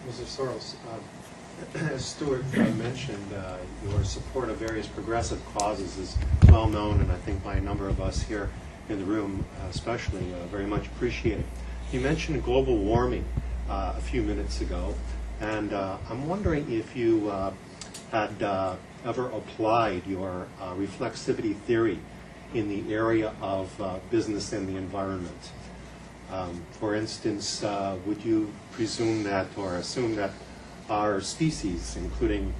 Mr. Soros, as Stuart mentioned, your support of various progressive causes is well known, and I think by a number of us here in the room especially very much appreciated. You mentioned global warming a few minutes ago, and I'm wondering if you had ever applied your reflexivity theory in the area of business and the environment. For instance, would you presume that or assume that our species, including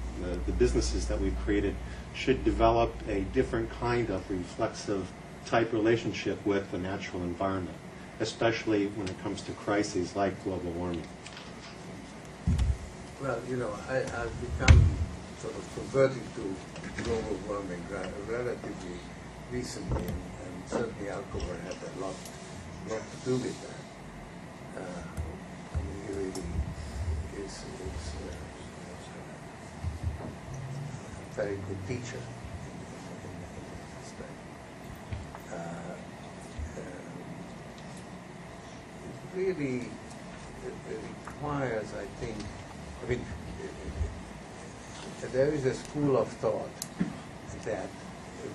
the businesses that we've created, should develop a different kind of reflexive type relationship with the natural environment, especially when it comes to crises like global warming? Well, you know, I've become sort of converted to global warming relatively recently, and certainly alcohol had a lot to do with that. I mean, he really is a very good teacher in that respect. It really requires, I think, I mean, there is a school of thought that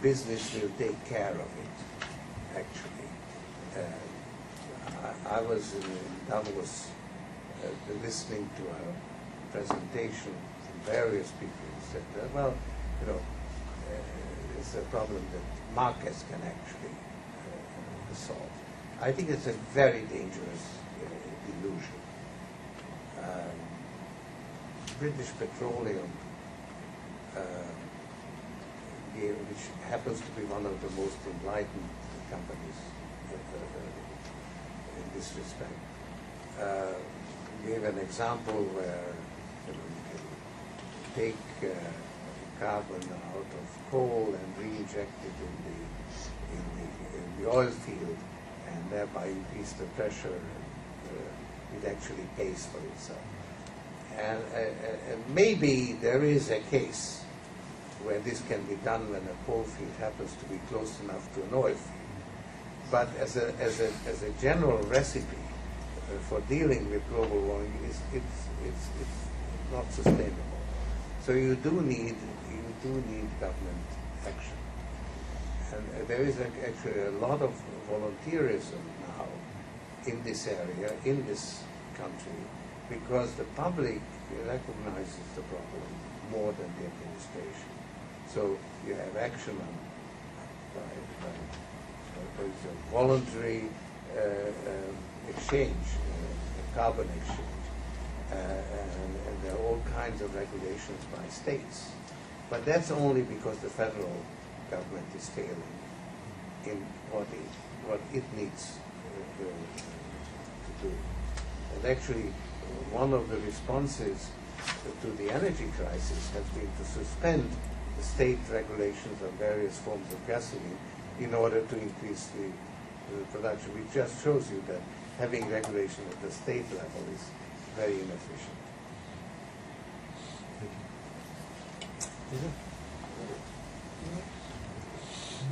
business will take care of it, actually. I was in Davos listening to a presentation from various people who said, well, you know, it's a problem that markets can actually solve. I think it's a very dangerous delusion. British Petroleum, which happens to be one of the most enlightened companies in this respect, gave an example where you can take carbon out of coal and re-inject it in the oil field, and thereby increase the pressure, and it actually pays for itself. And maybe there is a case where this can be done when a coal field happens to be close enough to an oil field. But as a general recipe for dealing with global warming, it's not sustainable. So you do need government action. And there is actually a lot of volunteerism now in this area, in this country, because the public recognizes the problem more than the administration. So you have action on there is a voluntary exchange, carbon exchange, and there are all kinds of regulations by states. But that's only because the federal government is failing in what it needs to do. And actually, one of the responses to the energy crisis has been to suspend the state regulations on various forms of gasoline in order to increase the production, which just shows you that having regulation at the state level is very inefficient.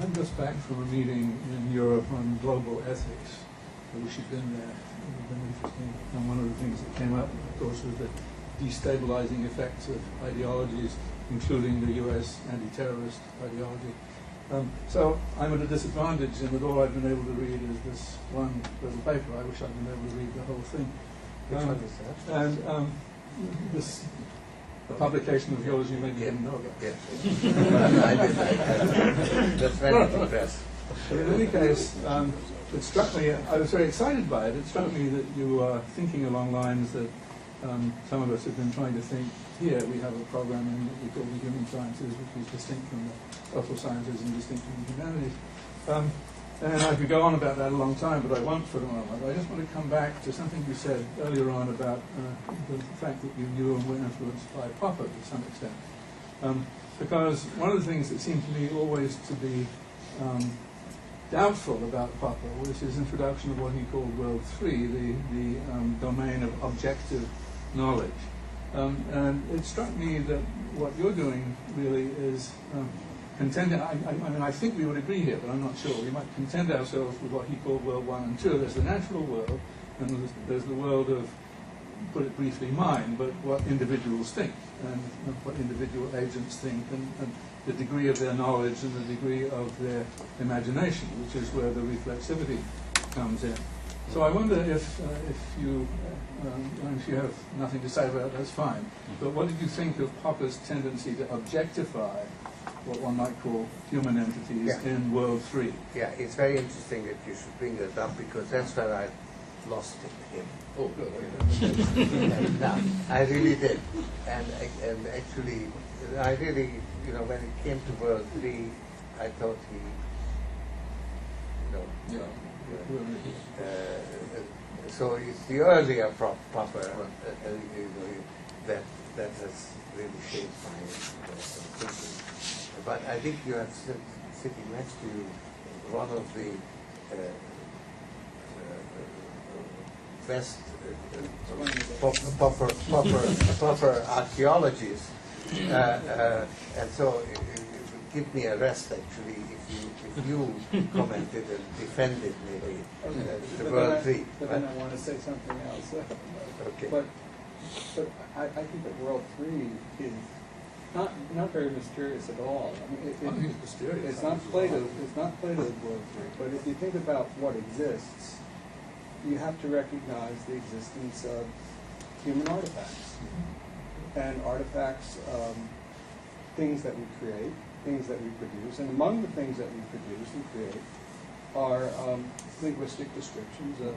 I'm just back from a meeting in Europe on global ethics. I wish you'd been there. It would have been interesting. And one of the things that came up, of course, was the destabilizing effects of ideologies, including the US anti-terrorist ideology. So I'm at a disadvantage in that all I've been able to read is this one little paper. I wish I'd been able to read the whole thing. Which one is that? And the publication of yours, you maybe didn't know about. Yes. I did. That's very impressive. In any case, it struck me, I was very excited by it. It struck me that you are thinking along lines that some of us have been trying to think. Here we have a program in what we call the human sciences, which is distinct from the social sciences and distinct from the humanities. And I could go on about that a long time, but I won't for the moment. I just want to come back to something you said earlier on about the fact that you knew and were influenced by Popper to some extent. Because one of the things that seemed to me always to be doubtful about Popper was his introduction of what he called World 3, the domain of objective knowledge. And it struck me that what you're doing really is contend. I mean, I think we would agree here, but I'm not sure. We might contend ourselves with what he called World 1 and 2. There's the natural world, and there's the world of put it briefly, mine, but what individuals think, and what individual agents think, and the degree of their knowledge and the degree of their imagination, which is where the reflexivity comes in. So I wonder if you have nothing to say about it, that's fine. But what did you think of Popper's tendency to objectify what one might call human entities in World 3? Yeah, it's very interesting that you should bring that up, because that's where I lost him. Oh, good. No, I really did. And actually, I really, when it came to World 3, I thought he, so it's the earlier Popper that has really shaped my thinking. But I think you have sitting next to you one of the best Popper archaeologists, and so it would give me a rest actually if you commented and defended maybe the World 3. But then I want to say something else. Okay. But I think that World 3 is not very mysterious at all. I mean, It's mysterious. it's not Plato's World 3. But if you think about what exists, you have to recognize the existence of human artifacts. And artifacts, things that we create, things that we produce, and among the things that we produce and create are linguistic descriptions of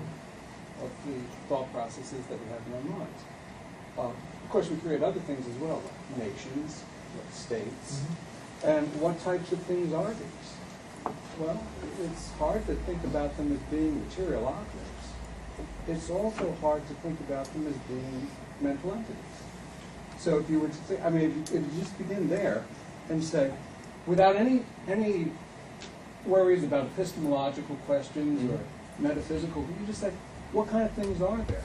the thought processes that we have in our minds. Of course, we create other things as well, like nations, like states, and what types of things are these? Well, it's hard to think about them as being material objects. It's also hard to think about them as being mental entities. So if you were to think, if you just begin there and say, without any worries about epistemological questions or metaphysical, you just say, what kind of things are there?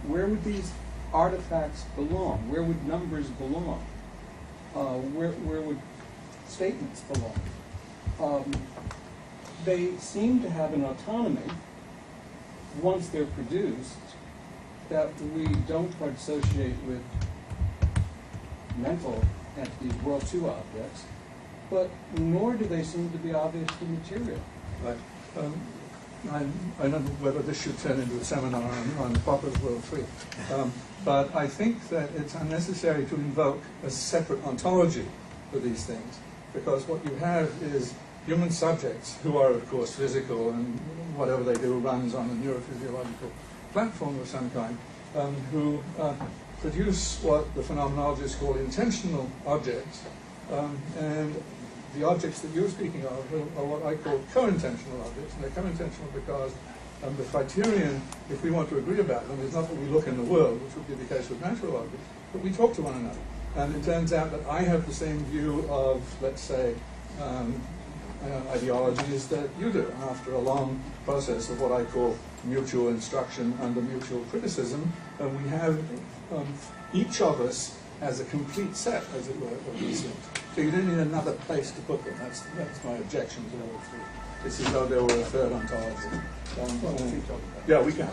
Where would these artifacts belong? Where would numbers belong? Where would statements belong? They seem to have an autonomy once they're produced that we don't quite associate with mental entities, World 2 objects, but nor do they seem to be obviously material. Right. I don't know whether this should turn into a seminar on Popper's World 3, but I think that it's unnecessary to invoke a separate ontology for these things, because what you have is human subjects who are, of course, physical, and whatever they do runs on a neurophysiological platform of some kind, who produce what the phenomenologists call intentional objects, and the objects that you're speaking of are what I call co-intentional objects, and they're co-intentional because the criterion, if we want to agree about them, is not that we look in the world, which would be the case with natural objects, but we talk to one another. And it turns out that I have the same view of, let's say, ideologies that you do, after a long process of what I call mutual instruction under mutual criticism, and we have each of us as a complete set, as it were, of these things. So you don't need another place to put them. That's my objection to all three. It's as though there were a third ontology. Yeah, we can.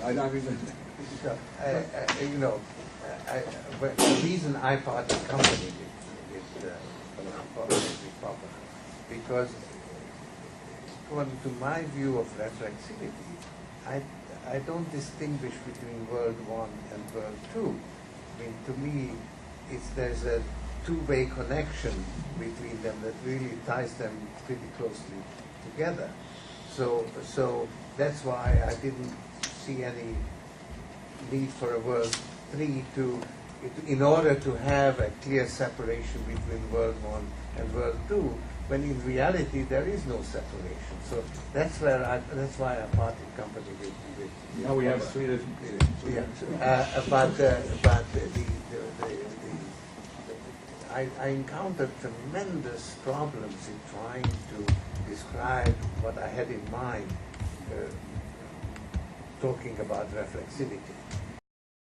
The reason I parted company with Popper, because according to my view of reflexivity, I don't distinguish between World 1 and World 2. I mean, to me, there's a two-way connection between them that really ties them pretty closely together. So that's why I didn't see any need for a World 3 in order to have a clear separation between World 1 and World 2, when in reality there is no separation. So that's why I parted company with Now we have three different meetings. I encountered tremendous problems in trying to describe what I had in mind talking about reflexivity.